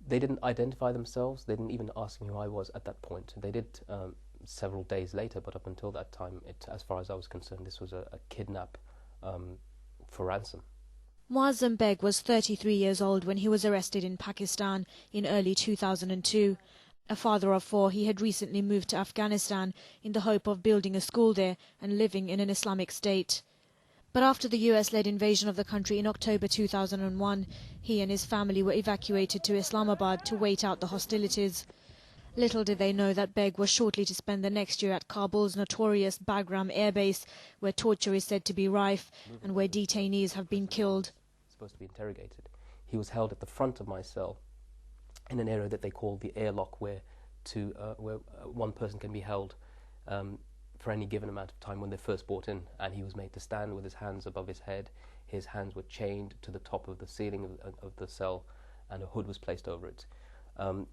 They didn't identify themselves. They didn't even ask me who I was at that point. They did several days later, but up until that time, as far as I was concerned, this was a kidnap for ransom. Moazzam Begg was 33 years old when he was arrested in Pakistan in early 2002. A father of four, he had recently moved to Afghanistan in the hope of building a school there and living in an Islamic state. But after the US-led invasion of the country in October 2001, he and his family were evacuated to Islamabad to wait out the hostilities. Little did they know that Begg was shortly to spend the next year at Kabul's notorious Bagram Air Base, where torture is said to be rife and where detainees have been killed. Supposed to be interrogated. He was held at the front of my cell in an area that they call the airlock, where one person can be held for any given amount of time when they're first brought in, and he was made to stand with his hands above his head. His hands were chained to the top of the ceiling of the cell, and a hood was placed over it.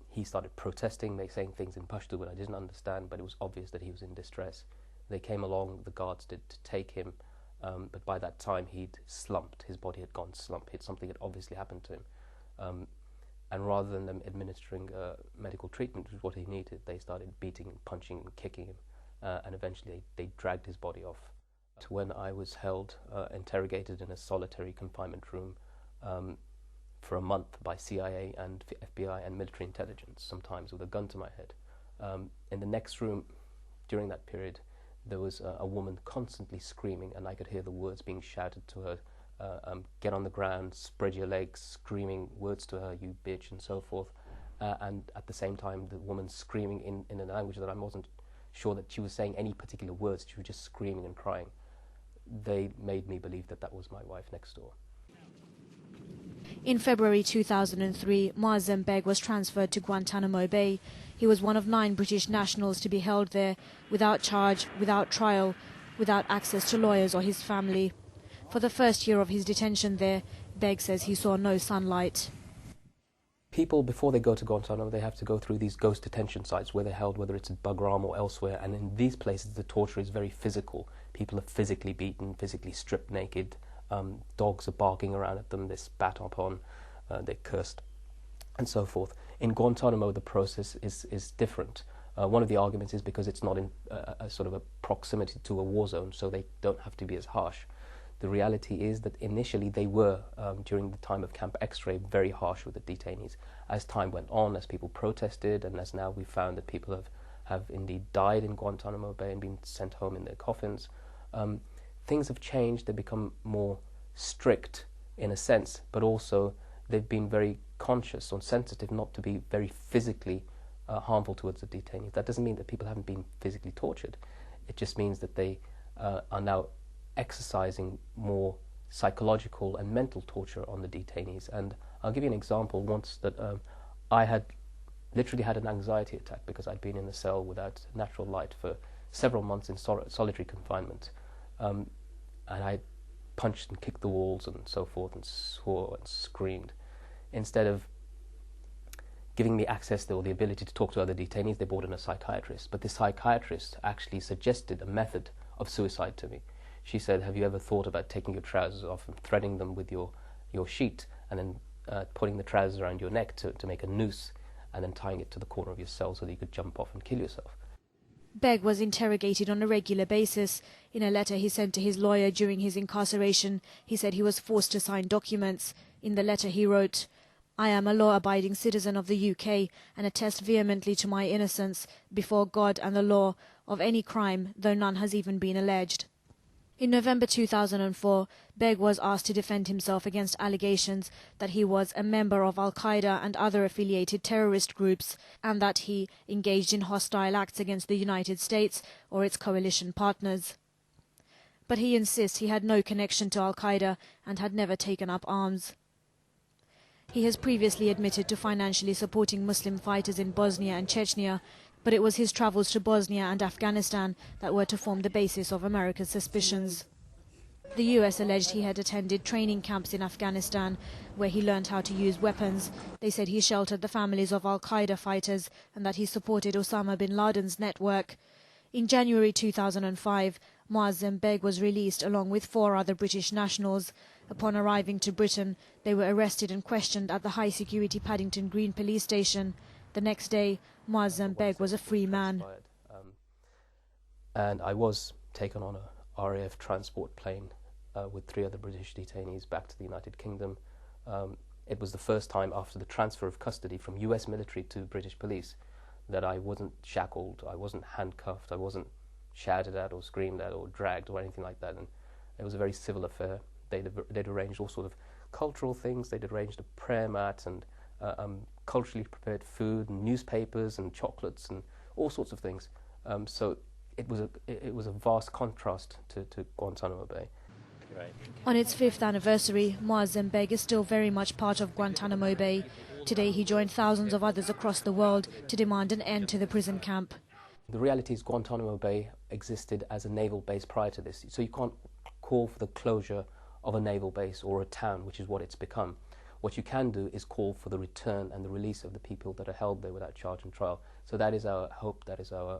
He started protesting, saying things in Pashto that I didn't understand, but it was obvious that he was in distress. They came along, the guards did, to take him, but by that time he'd slumped. His body had gone slump. Something had obviously happened to him. And rather than them administering medical treatment, which was what he needed, they started beating, punching, and kicking him. And eventually they dragged his body off. To when I was held, interrogated in a solitary confinement room for a month by CIA and FBI and military intelligence, sometimes with a gun to my head. In the next room, during that period, there was a woman constantly screaming, and I could hear the words being shouted to her, get on the ground, spread your legs, screaming words to her, you bitch, and so forth. And at the same time, the woman screaming in a language that I wasn't sure that she was saying any particular words. She was just screaming and crying. They made me believe that that was my wife next door. In February 2003, Moazzam Begg was transferred to Guantanamo Bay. He was one of 9 British nationals to be held there, without charge, without trial, without access to lawyers or his family. For the first year of his detention there, Begg says he saw no sunlight. People, before they go to Guantanamo, they have to go through these ghost detention sites where they're held, whether it's at Bagram or elsewhere, and in these places the torture is very physical. People are physically beaten, physically stripped naked, dogs are barking around at them, they're spat upon, they're cursed, and so forth. In Guantanamo, the process is different. One of the arguments is because it's not in a sort of a proximity to a war zone, so they don't have to be as harsh. The reality is that initially they were, during the time of Camp X-Ray, very harsh with the detainees. As time went on, as people protested, and as now we found that people have indeed died in Guantanamo Bay and been sent home in their coffins, things have changed. They've become more strict in a sense, but also they've been very conscious or sensitive not to be very physically harmful towards the detainees. That doesn't mean that people haven't been physically tortured. It just means that they are now exercising more psychological and mental torture on the detainees. And I'll give you an example. Once that I had literally had an anxiety attack because I'd been in the cell without natural light for several months in solitary confinement, and I punched and kicked the walls and so forth and swore and screamed. Instead of giving me access or the ability to talk to other detainees, they brought in a psychiatrist. But this psychiatrist actually suggested a method of suicide to me. She said, have you ever thought about taking your trousers off and threading them with your sheet, and then putting the trousers around your neck to make a noose, and then tying it to the corner of your cell so that you could jump off and kill yourself? Begg was interrogated on a regular basis. In a letter he sent to his lawyer during his incarceration, he said he was forced to sign documents. In the letter he wrote, I am a law-abiding citizen of the UK and attest vehemently to my innocence before God and the law of any crime, though none has even been alleged. In November 2004, Begg was asked to defend himself against allegations that he was a member of Al-Qaeda and other affiliated terrorist groups, and that he engaged in hostile acts against the United States or its coalition partners. But he insists he had no connection to Al-Qaeda and had never taken up arms. He has previously admitted to financially supporting Muslim fighters in Bosnia and Chechnya, but it was his travels to Bosnia and Afghanistan that were to form the basis of America's suspicions. The US alleged he had attended training camps in Afghanistan, where he learned how to use weapons. They said he sheltered the families of Al-Qaeda fighters and that he supported Osama bin Laden's network. In January 2005, Moazzam Begg was released along with 4 other British nationals. Upon arriving to Britain, they were arrested and questioned at the high-security Paddington Green police station. The next day, Moazzam Begg was a free man. And I was taken on a RAF transport plane with 3 other British detainees back to the United Kingdom. It was the first time after the transfer of custody from US military to British police that I wasn't shackled, I wasn't handcuffed, I wasn't shouted at or screamed at or dragged or anything like that. And it was a very civil affair. They'd arranged all sort of cultural things. They'd arranged a prayer mat and culturally prepared food and newspapers and chocolates and all sorts of things. So it was a vast contrast to Guantanamo Bay. Right. On its 5th anniversary, Moazzam Begg is still very much part of Guantanamo Bay. Today he joined thousands of others across the world to demand an end to the prison camp. The reality is Guantanamo Bay existed as a naval base prior to this, so you can't call for the closure of a naval base or a town, which is what it's become. What you can do is call for the return and the release of the people that are held there without charge and trial. So that is our hope, that is our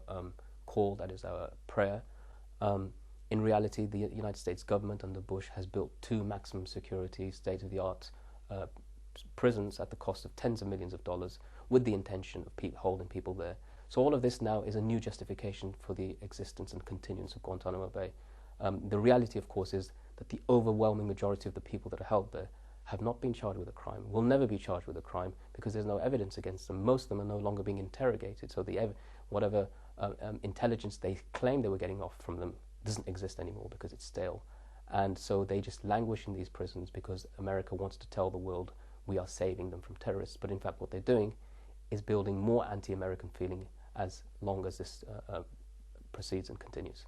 call, that is our prayer. In reality, the United States government under Bush has built 2 maximum security, state-of-the-art prisons at the cost of tens of millions of dollars with the intention of holding people there. So all of this now is a new justification for the existence and continuance of Guantanamo Bay. The reality, of course, is that the overwhelming majority of the people that are held there have not been charged with a crime, will never be charged with a crime because there's no evidence against them. Most of them are no longer being interrogated, so whatever intelligence they claim they were getting off from them doesn't exist anymore because it's stale. And so they just languish in these prisons because America wants to tell the world we are saving them from terrorists. But in fact what they're doing is building more anti-American feeling as long as this proceeds and continues.